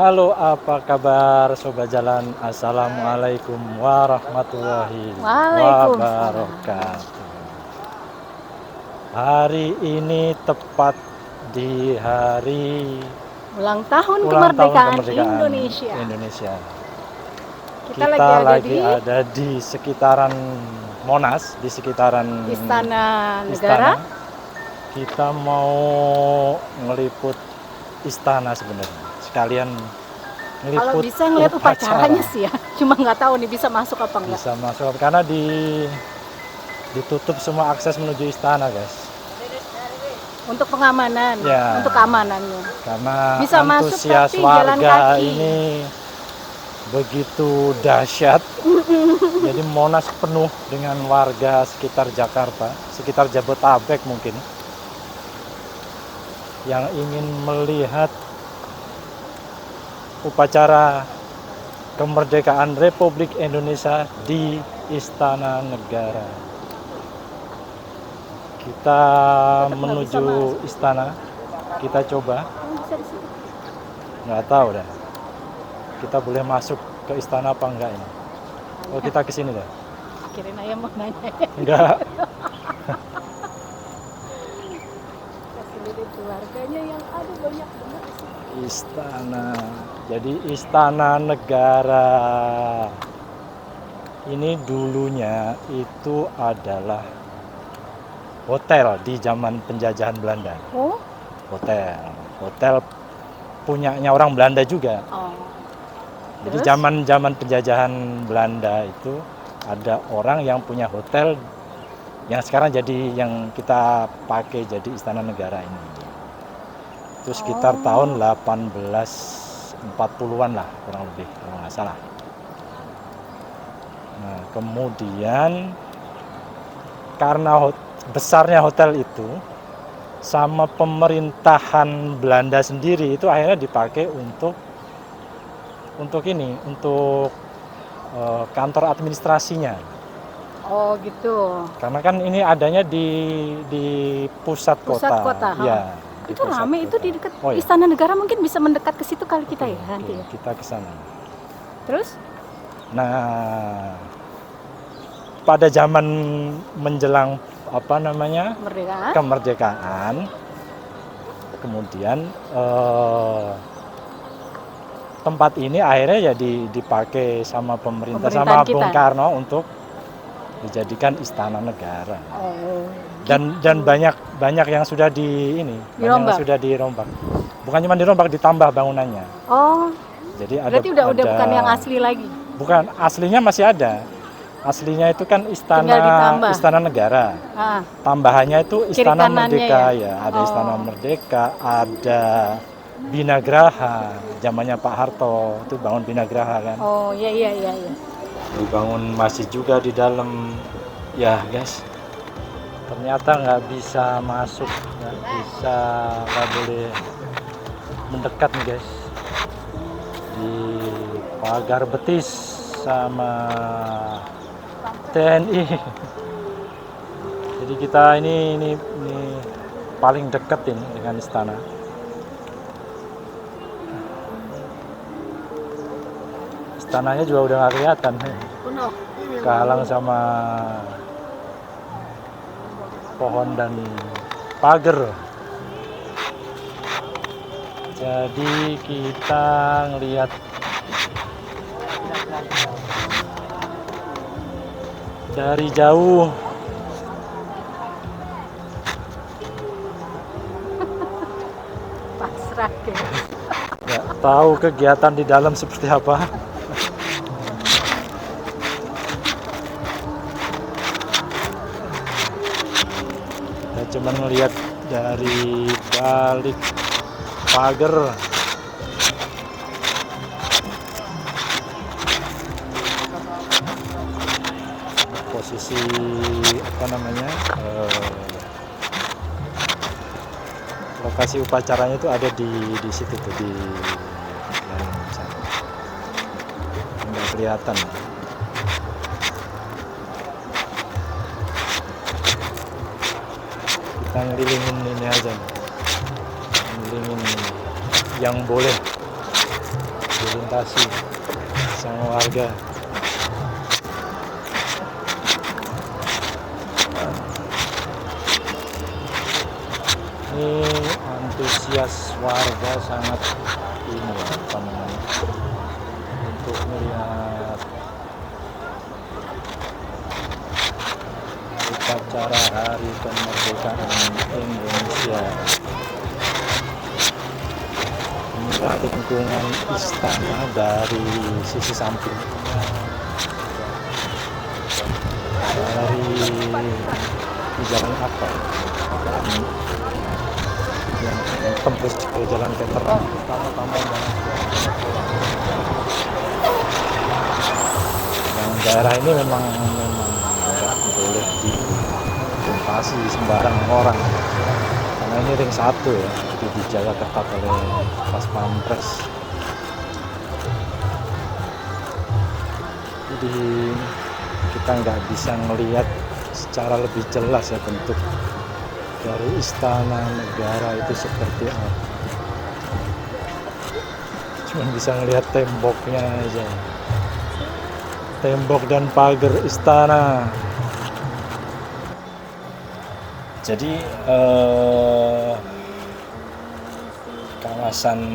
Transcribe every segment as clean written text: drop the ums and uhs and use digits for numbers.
Halo, apa kabar Sobat Jalan? Assalamualaikum warahmatullahi Waalaikumsalam. wabarakatuh. Hari ini tepat di hari Ulang tahun ulang tahun kemerdekaan kemerdekaan Indonesia. Indonesia. Kita lagi ada di sekitaran Monas, di sekitaran Istana istana. Negara. Kita mau ngeliput istana sebenarnya. Sekalian Kalau ngeliput bisa ngeliat upacara. upacaranya sih ya. Cuma nggak tahu nih bisa masuk apa enggak. Bisa masuk karena ditutup semua akses menuju istana, guys. Untuk pengamanan, Ya. untuk keamanannya. Karena Bisa masuk antusias tapi jalan warga kaki. ini begitu dahsyat. Jadi Monas penuh dengan warga sekitar Jakarta, sekitar Jabodetabek mungkin, yang ingin melihat upacara kemerdekaan Republik Indonesia di Istana Negara. Kita menuju istana, kita coba. Bisa di sini. Nggak tahu dah. Kita boleh masuk ke istana apa enggak ini? Oh, kita ke sini dah. Kirain ayah mau nanya. Enggak. Kasih lihat keluarganya yang ada banyak banget. Istana. Jadi Istana Negara ini dulunya itu adalah hotel di zaman penjajahan Belanda. Oh. Hotel punyanya orang Belanda juga. Oh. Jadi Terus? zaman Penjajahan Belanda itu ada orang yang punya hotel yang sekarang jadi yang kita pakai jadi Istana Negara ini. Itu sekitar tahun 1840-an lah kurang lebih kalau nggak salah. Nah, kemudian karena besarnya hotel itu sama pemerintahan Belanda sendiri itu akhirnya dipakai untuk kantor administrasinya. Oh gitu. Karena kan ini adanya di pusat kota. Ya, itu rame kota. Itu di dekat Oh, ya. Istana Negara, mungkin bisa mendekat ke situ kali kita ya nanti ya. Kita ke sana. Terus? Nah, pada zaman menjelang kemerdekaan, kemudian tempat ini akhirnya ya dipakai sama pemerintah sama kita. Bung Karno untuk dijadikan Istana Negara. Oh, dan banyak yang sudah dirombak. Bukan cuma dirombak, ditambah bangunannya. Oh. Jadi berarti udah bukan yang asli lagi. Bukan, aslinya masih ada. Aslinya itu kan Istana Negara. Tambahannya itu Istana Merdeka ya. Ada Istana Merdeka, ada Binagraha, zamannya Pak Harto itu bangun Binagraha kan. Oh iya. Dibangun masih juga di dalam ya guys. Ternyata nggak bisa masuk, nggak boleh mendekat nih guys. Di pagar betis sama TNI. Jadi kita ini paling dekat ini dengan istana. Istananya juga udah nggak kelihatan, kehalang sama pohon dan pagar. Jadi kita ngelihat dari jauh. Pasrah ya. Nggak tahu kegiatan di dalam seperti apa. Kita cuma melihat dari balik pagar. Posisi lokasi upacaranya itu ada di situ tuh, di sana. Nggak kelihatan. Kita ngelilingin ini aja, ngelilingin yang boleh dilintasi sama warga. Ini antusias warga sangat ini ya, apa namanya, untuk melihat upacara hari kemerdekaan Indonesia. Ini dari lingkungan istana dari sisi samping, dari di jalan apa yang tembus ke jalan veteran utama yang daerah ini memang nggak boleh dilintasi sembarang orang karena ini ring 1 ya, itu dijaga ketat oleh Pas Pampres. Jadi kita nggak bisa melihat secara lebih jelas ya bentuk dari istana negara itu seperti apa. Cuma bisa melihat temboknya aja, tembok dan pagar istana. Jadi kawasan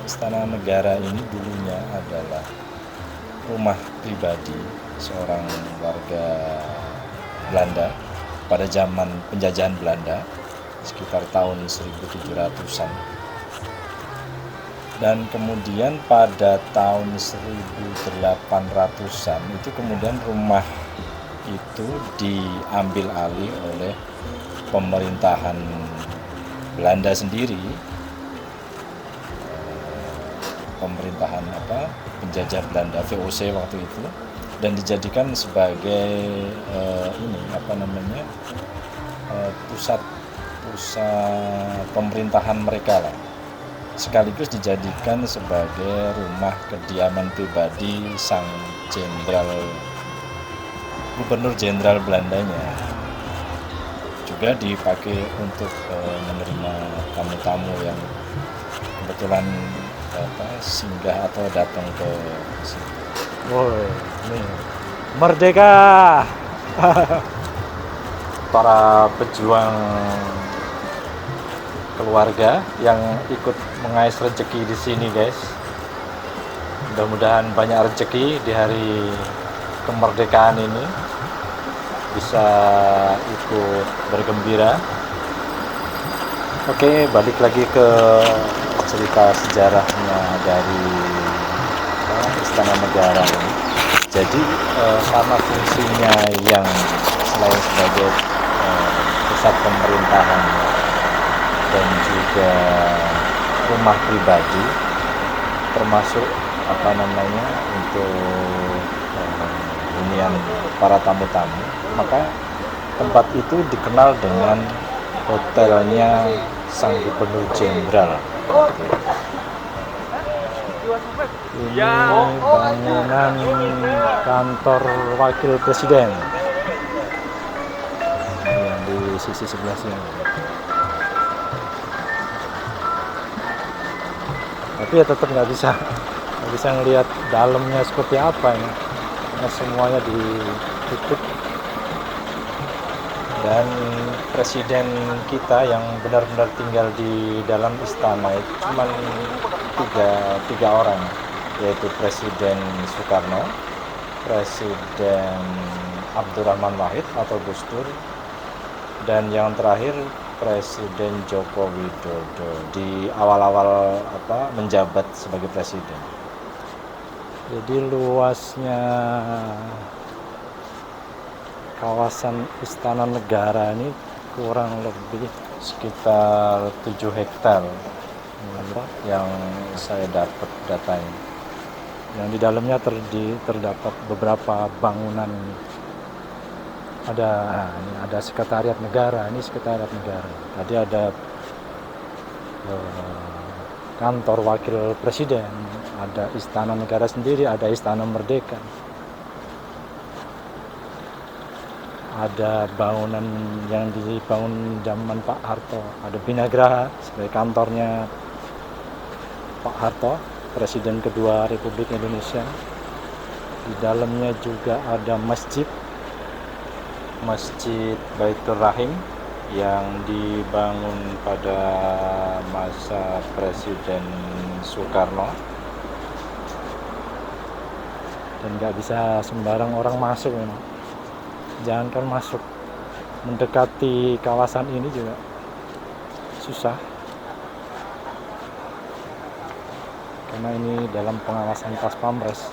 istana negara ini dulunya adalah rumah pribadi seorang warga Belanda pada zaman penjajahan Belanda sekitar tahun 1700-an. Dan kemudian pada tahun 1800-an itu kemudian rumah itu diambil alih oleh pemerintahan Belanda sendiri, pemerintahan penjajah Belanda, VOC waktu itu, dan dijadikan sebagai pusat pemerintahan mereka lah, sekaligus dijadikan sebagai rumah kediaman pribadi sang gubernur jenderal Belandanya, juga dipakai untuk menerima tamu-tamu yang kebetulan singgah atau datang ke sini. Woi, nih merdeka. Para pejuang keluarga yang ikut mengais rezeki di sini, guys. Mudah-mudahan banyak rezeki di hari kemerdekaan ini, bisa ikut bergembira. Oke, balik lagi ke cerita sejarahnya dari istana negara ini. Jadi karena fungsinya yang selain sebagai pusat pemerintahan dan juga rumah pribadi, termasuk untuk hunian para tamu-tamu, maka tempat itu dikenal dengan hotelnya sang gubernur jenderal. Ini bangunan kantor wakil presiden yang di sisi sebelah sini. Tapi ya tetap nggak bisa ngelihat dalamnya seperti apa ini, karena semuanya ditutup. Dan presiden kita yang benar-benar tinggal di dalam istana itu cuma tiga orang, yaitu Presiden Soekarno, Presiden Abdurrahman Wahid atau Gus Dur, dan yang terakhir Presiden Joko Widodo di awal-awal menjabat sebagai presiden. Jadi luasnya kawasan istana negara ini kurang lebih sekitar 7 hektar yang saya dapat datanya. Yang di dalamnya terdapat beberapa bangunan. Ada sekretariat negara, ini sekretariat negara. Tadi ada kantor wakil presiden, ada istana negara sendiri, ada istana merdeka. Ada bangunan yang dibangun zaman Pak Harto, ada Binagraha sebagai kantornya Pak Harto, Presiden kedua Republik Indonesia. Di dalamnya juga ada Masjid Baitur Rahim yang dibangun pada masa Presiden Soekarno. Dan nggak bisa sembarang orang masuk memang. Jangankan masuk, mendekati kawasan ini juga susah. Karena ini dalam pengawasan Pas Pampres.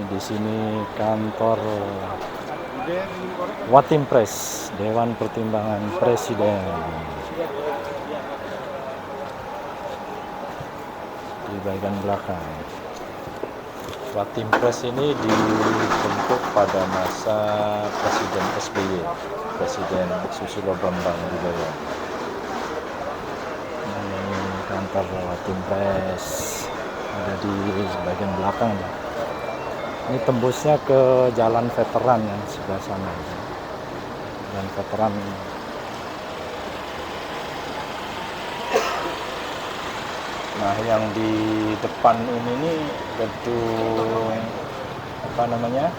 Di sini kantor Watimpres, Dewan Pertimbangan Presiden. Di bagian belakang. Watimpres ini dibentuk pada masa Presiden SBY, Presiden Susilo Bambang Yudhoyono. Ini kantor Watimpres ada di bagian belakang. Ini tembusnya ke Jalan Veteran yang sebelah sana. Jalan Veteran. Nah, yang di depan ini nih gedung apa namanya?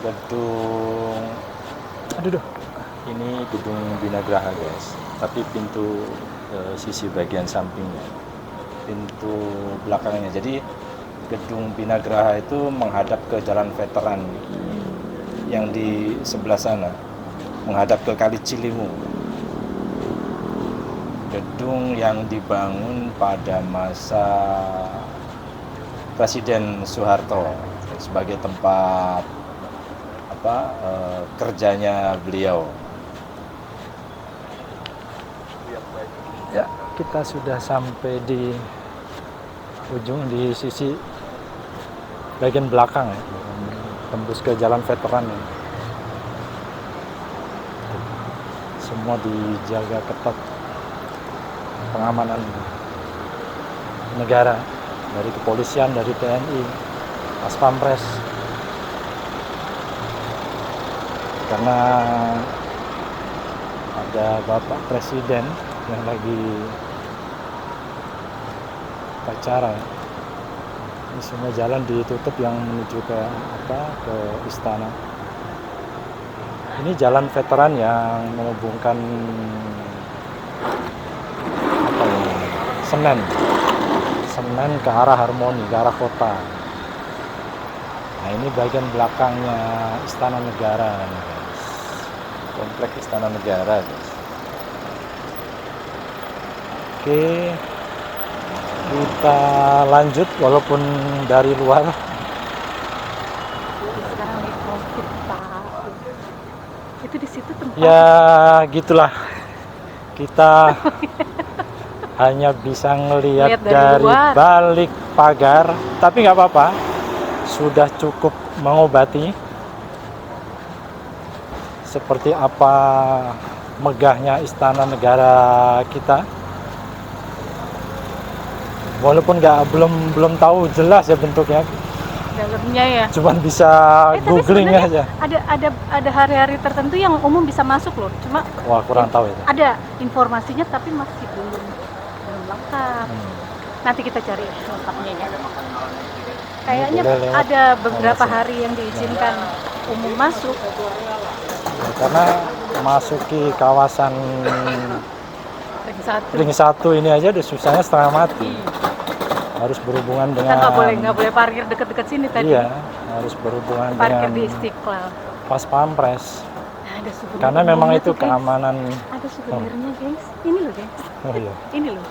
Gedung ini gedung Binagraha, guys. Tapi pintu sisi bagian sampingnya. Pintu belakangnya. Jadi gedung Binagraha itu menghadap ke Jalan Veteran yang di sebelah sana, menghadap ke Kali Ciliwung. Gedung yang dibangun pada masa Presiden Soeharto sebagai tempat kerjanya beliau. Ya, kita sudah sampai di ujung di sisi bagian belakang ya, tembus ke Jalan Veteran ya. Semua dijaga ketat, pengamanan negara dari kepolisian, dari TNI, Pas Pampres. Karena ada Bapak Presiden yang lagi upacara. Ini semua jalan ditutup yang menuju ke istana. Ini Jalan Veteran yang menghubungkan Senen ke arah Harmoni, ke arah kota. Nah, ini bagian belakangnya Istana Negara, guys. Komplek Istana Negara, guys. Oke, kita lanjut walaupun dari luar. Sekarang nih COVID, Pak. Itu di situ tempat. Ya, gitulah. Kita hanya bisa ngelihat dari balik pagar, tapi nggak apa-apa. Sudah cukup mengobati seperti apa megahnya Istana Negara kita. Walaupun belum tahu jelas ya bentuknya. Dalamnya ya. Cuman bisa googling aja. Ada hari-hari tertentu yang umum bisa masuk loh. Cuma kurang tahu itu. Ada informasinya tapi masih belum lengkap. Nanti kita cari lengkapnya ya. Kayaknya ada beberapa hari yang diizinkan umum masuk. Karena masuki kawasan Ring 1 ini aja udah susahnya setengah mati. Harus berhubungan dengan Kita nggak boleh parkir dekat-dekat sini tadi. Iya, harus berhubungan parkir dengan di Istiqlal. Pas Pampres. Ada karena memang itu keamanan. Ada souvenirnya, guys. Ini loh, guys. Oh iya. Ini loh.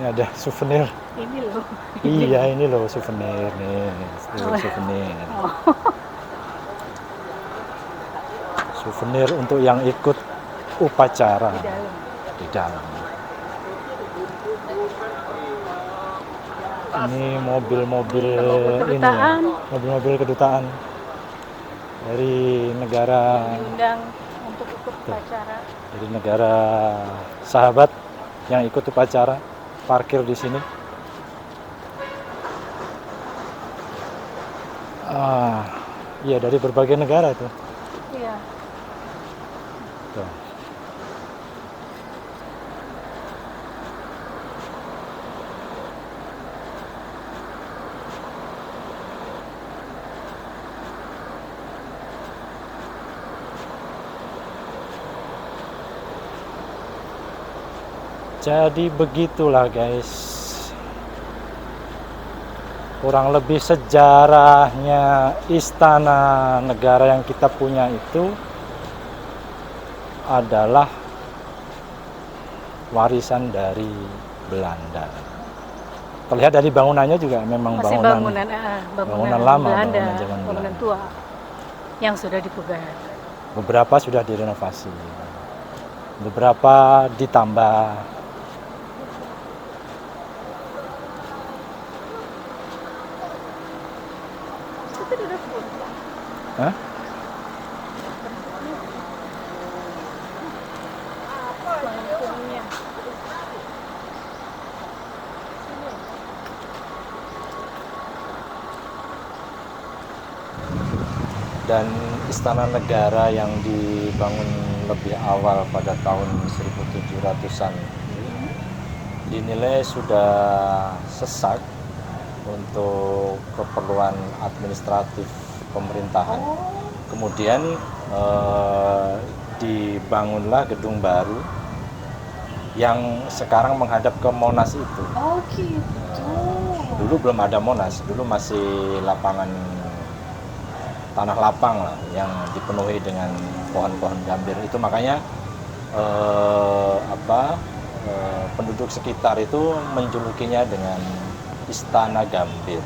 Ini ada souvenir. Ini loh. Iya, ini loh souvenir nih. Souvenir. Oh. Souvenir untuk yang ikut upacara di dalam. Ini mobil-mobil ini, mobil-mobil kedutaan dari negara diundang untuk ikut upacara. Dari negara sahabat yang ikut upacara. parkir di sini. Iya, dari berbagai negara tuh. Iya. Tuh. Jadi begitulah guys, kurang lebih sejarahnya istana negara yang kita punya itu adalah warisan dari Belanda. Terlihat dari bangunannya juga memang Masih bangunan lama, Belanda, bangunan zaman bangunan Belanda. tua yang sudah dipugar. Beberapa sudah direnovasi, beberapa ditambah. Hah? Dan istana negara yang dibangun lebih awal pada tahun 1700-an dinilai sudah sesak untuk keperluan administratif pemerintahan. Kemudian dibangunlah gedung baru yang sekarang menghadap ke Monas itu. Oh gitu. Dulu belum ada Monas, dulu masih lapangan tanah lapang lah yang dipenuhi dengan pohon-pohon gambir. Itu makanya penduduk sekitar itu menjulukinya dengan Istana Gambir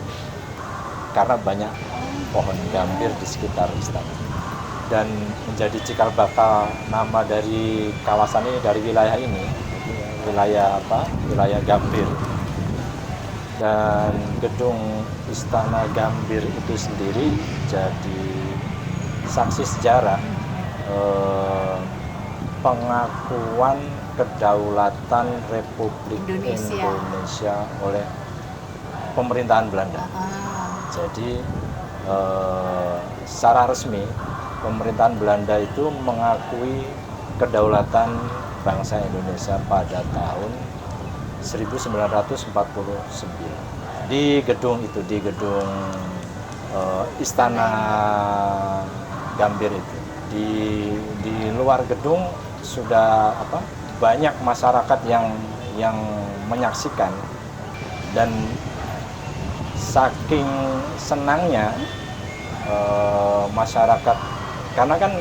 karena banyak pohon gambir di sekitar istana, dan menjadi cikal bakal nama dari kawasan ini, dari wilayah ini, wilayah Gambir. Dan gedung Istana Gambir itu sendiri jadi saksi sejarah pengakuan kedaulatan Republik Indonesia oleh pemerintahan Belanda. Jadi secara resmi pemerintahan Belanda itu mengakui kedaulatan bangsa Indonesia pada tahun 1949 di gedung itu, di gedung Istana Gambir itu. Di luar gedung sudah banyak masyarakat yang menyaksikan, dan saking senangnya masyarakat, karena kan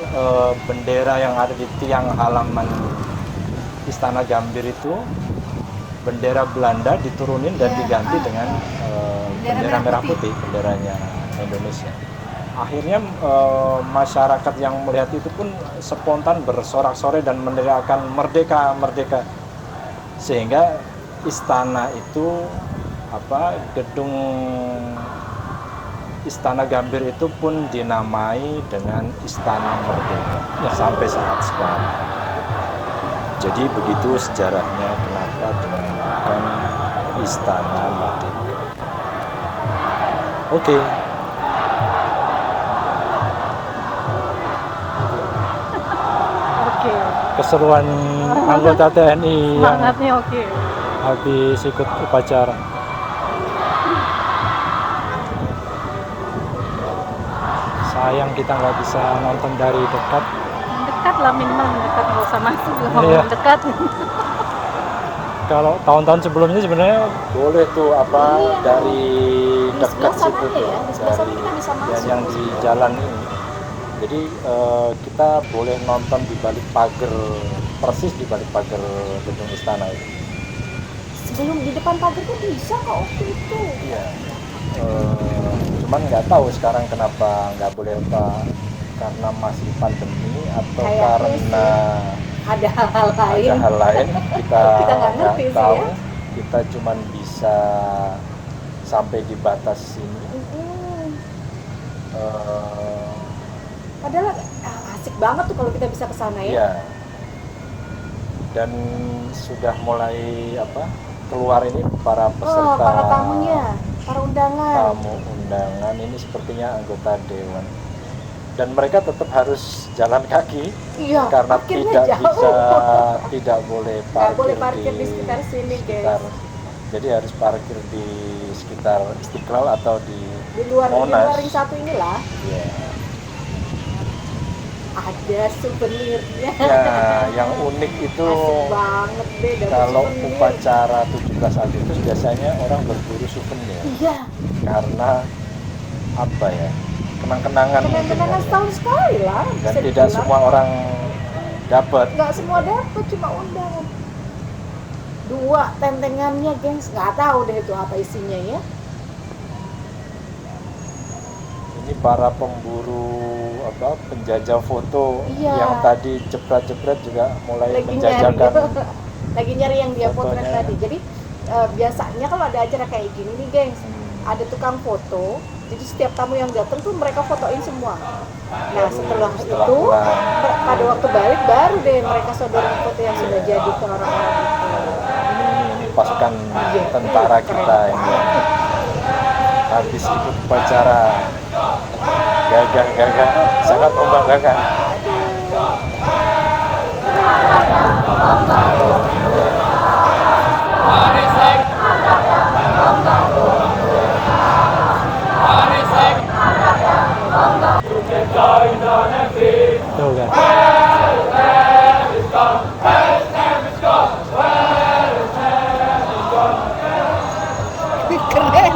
bendera yang ada di tiang halaman Istana Gambir itu bendera Belanda diturunin dan diganti dengan bendera merah putih, benderanya Indonesia. Akhirnya masyarakat yang melihat itu pun spontan bersorak-sorai dan meneriakkan merdeka, merdeka, sehingga istana itu gedung Istana Gambir itu pun dinamai dengan Istana Merdeka sampai saat sekarang. Jadi begitu sejarahnya kenapa dinamakan Istana Merdeka. Oke. Keseruan anggota TNI semangatnya yang habis ikut upacara. Sayang kita nggak bisa nonton dari dekat. Dekat lah, minimal dekat, nggak usah masuk, nggak dekat. Kalau tahun-tahun sebelumnya sebenarnya boleh tuh dari dekat situ tuh, dari dan yang di jalan ini. Jadi kita boleh nonton di balik pagar, persis di balik pagar gedung istana itu. Sebelum di depan pagar tuh bisa kok waktu itu. Iya. Cuman nggak tahu sekarang kenapa nggak boleh, karena masih pandemi atau karena ada hal lain kita nggak ngerti tahu ya. Kita cuman bisa sampai di batas sini. Padahal asik banget tuh kalau kita bisa ke sana ya. Iya. Dan sudah mulai keluar ini para peserta, para tamunya, para undangan. tamu undangan ini sepertinya anggota dewan. Dan mereka tetap harus jalan kaki Iya, karena parkirnya tidak boleh Nggak boleh parkir di sekitar sini, guys. Jadi harus parkir di sekitar Istiqlal atau di luar Monas. ring satu inilah. Ya. Ada souvenirnya. Ya, yang unik itu Asik banget deh. kalau upacara 17 Agustus biasanya orang berburu souvenir. Iya. Karena apa ya? Kenang-kenangan setahun sekali lah. Dan tidak semua orang dapat. Nggak semua dapat, cuma undangan. 2 tentengannya, gengs. Nggak tahu deh itu apa isinya ya. Ini para pemburu penjajah foto yang tadi jepret-jepret juga mulai menjajakan. Lagi nyari yang dia potret fotonya. tadi. Jadi biasanya kalau ada acara kayak gini nih, gengs, ada tukang foto. Jadi setiap tamu yang datang tuh mereka fotoin semua. Nah setelah itu pada waktu balik baru deh mereka sodorin foto yang sudah jadi ke orang-orang itu. Ini pasukan tentara kita ini habis ikut upacara gagah sangat membanggakan. Tuh kan. Keren.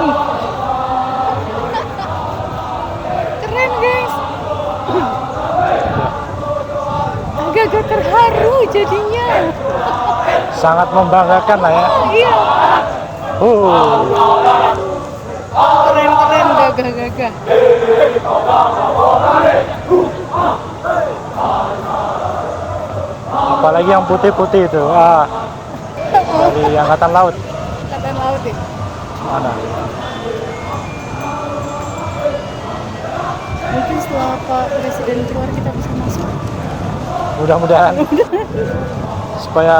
Keren, guys. Agak-agak terharu jadinya. Sangat membanggakan lah ya. Iya. Keren, gagah. Apalagi yang putih-putih itu. Dari Angkatan Laut. Angkatan Laut deh. Mana? Mungkin setelah Pak Presiden keluar kita bisa masuk. Mudah-mudahan. Supaya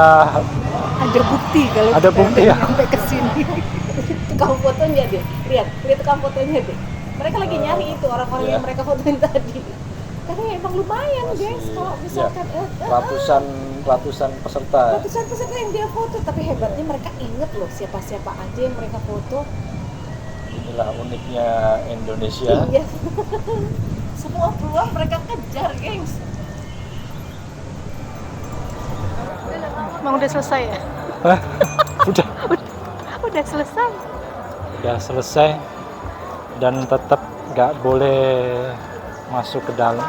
Ada bukti kalau ada kita bukti ya. sampai ke sini. Tukang fotonya deh. Lihat tukang fotonya deh. Mereka lagi nyari itu orang-orang yang mereka fotoin tadi. Karena emang lumayan, guys, kalau misalkan ratusan peserta. Ratusan peserta yang dia foto, tapi hebatnya mereka inget loh siapa-siapa aja yang mereka foto. Inilah uniknya Indonesia. Iya. Semua peluang mereka kejar, gengs. Emang udah selesai ya? Udah selesai. Udah selesai dan tetap nggak boleh masuk ke dalam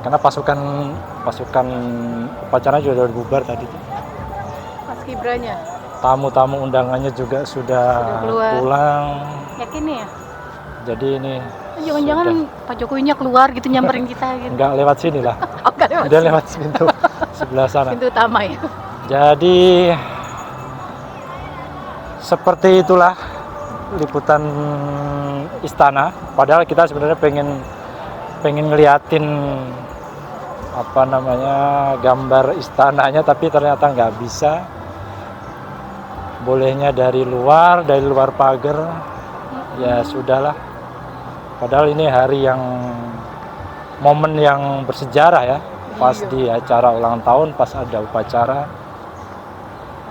karena pasukan upacara juga udah bubar tadi. Mas Gibranya. Tamu-tamu undangannya juga sudah pulang. Yakin ya? Jadi ini jangan-jangan Pak Jokowinya keluar gitu nyamperin kita gitu. Nggak lewat sini lah. Udah lewat pintu sebelah sana. Pintu utama ya. Jadi seperti itulah liputan istana. Padahal kita sebenarnya pengen ngeliatin gambar istananya, tapi ternyata nggak bisa. Bolehnya dari luar pagar. Ya sudahlah. Padahal ini hari momen yang bersejarah ya. Pas di acara ulang tahun, pas ada upacara.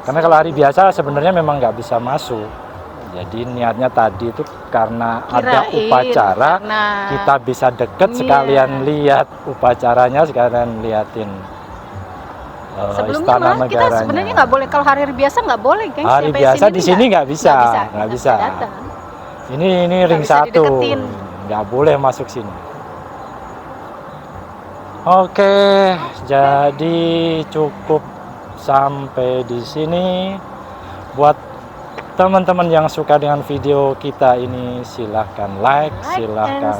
Karena kalau hari biasa sebenarnya memang nggak bisa masuk. Jadi niatnya tadi itu karena ada upacara, kita bisa deket sekalian lihat upacaranya, sekalian lihatin istana negaranya. Kita sebenarnya nggak boleh, kalau hari biasa nggak boleh, guys. Hari biasa di sini nggak bisa. Ini ring 1, nggak boleh masuk sini. Oke, jadi cukup sampai di sini. Buat teman-teman yang suka dengan video kita ini, silahkan like, silahkan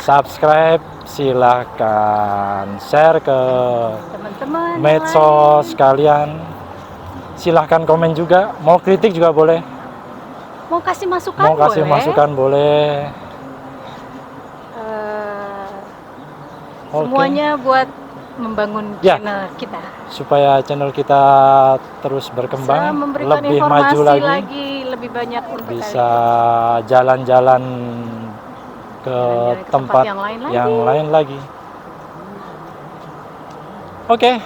subscribe, silahkan share ke teman-teman medsos kalian. Silahkan komen juga, mau kritik juga boleh. Mau kasih masukan boleh. Semuanya buat membangun Ya. channel kita. Supaya channel kita terus berkembang, Bisa memberikan lebih informasi maju lagi, lebih banyak untuk bisa jalan-jalan ke Jalan-jalan ke tempat yang lain yang lain lagi. Oke,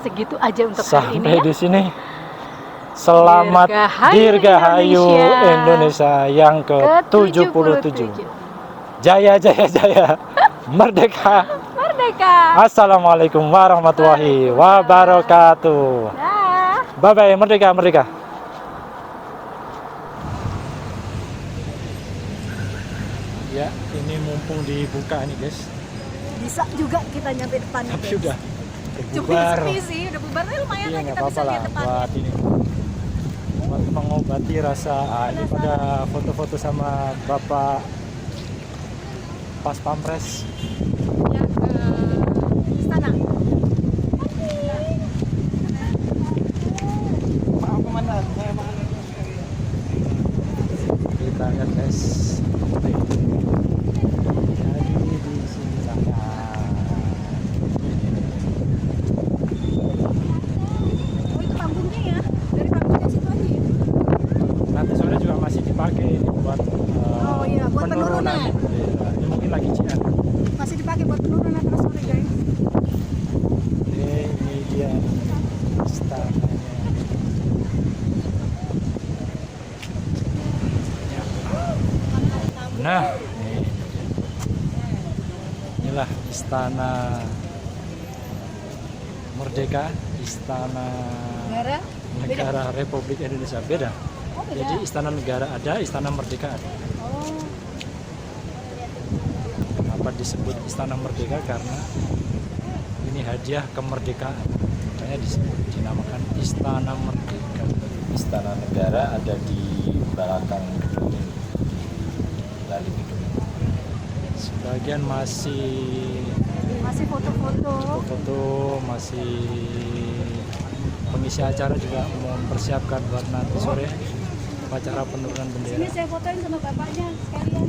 segitu aja untuk hari sampai ini ya. di sini. Selamat Dirgahayu Indonesia yang ke-77. Jaya jaya jaya. Merdeka. Merdeka. Assalamualaikum warahmatullahi wabarakatuh. Dah. Bye bye, merdeka merdeka. Ya, ini mumpung dibuka nih guys. Bisa juga kita nyampe depan. Tapi udah Cuma bubar. sepi sih, udah bubar tapi lumayan Iya lah nggak kita bisa apa-apa lah lihat depannya. buat ini. Buat mengobati rasa. Ini pada foto-foto sama Bapak Pas Pampres. Ya, istana. Kita lihat guys. Jadi di sini sana. Oh itu kampungnya ya? Dari kampungnya situ aja ya? Nanti sore juga masih dipakai ini buat Oh iya, buat penurunan. Iya, ini mungkin lagi cian. Masih dipakai buat penurunan terus sore guys. Ini dia istananya. Nah, inilah istana Merdeka, istana negara Republik Indonesia. Beda. Jadi istana negara ada, istana merdeka ada. Kenapa disebut istana merdeka? Karena ini hadiah kemerdekaan. Makanya disebut dinamakan istana merdeka. Istana negara ada di belakang gedung ini. Dari gedung ini. Sebagian masih foto, masih pengisi acara juga mempersiapkan buat nanti sore upacara penurunan bendera. Ini saya fotoin sama bapaknya sekalian.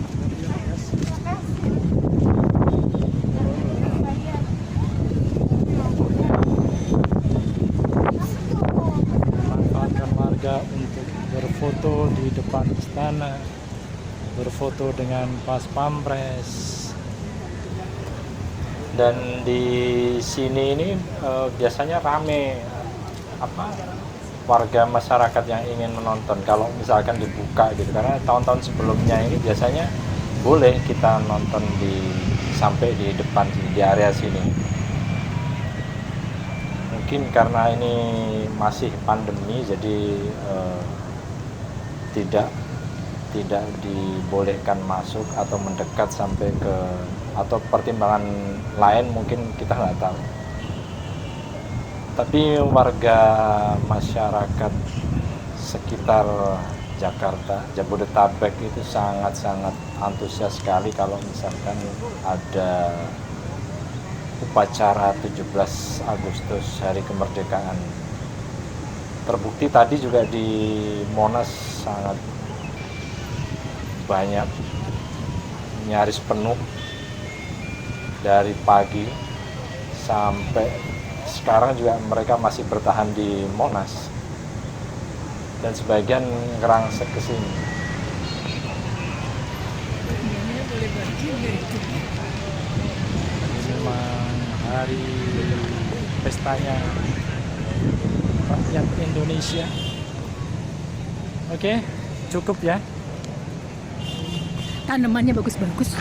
Manfaatkan warga untuk berfoto di depan istana, berfoto dengan Pas Pampres. Dan di sini ini biasanya rame warga masyarakat yang ingin menonton kalau misalkan dibuka gitu, karena tahun-tahun sebelumnya ini biasanya boleh kita nonton sampai di depan di area sini. Mungkin karena ini masih pandemi jadi tidak dibolehkan masuk atau mendekat sampai ke, atau pertimbangan lain mungkin kita nggak tahu. Tapi warga masyarakat sekitar Jakarta, Jabodetabek itu sangat-sangat antusias sekali kalau misalkan ada upacara 17 Agustus Hari Kemerdekaan. Terbukti tadi juga di Monas sangat banyak, nyaris penuh dari pagi sampai sekarang juga mereka masih bertahan di Monas dan sebagian ngerangsek ke sini. Ini memang hari pestanya rakyat Indonesia. Oke, cukup ya. Tanamannya bagus-bagus.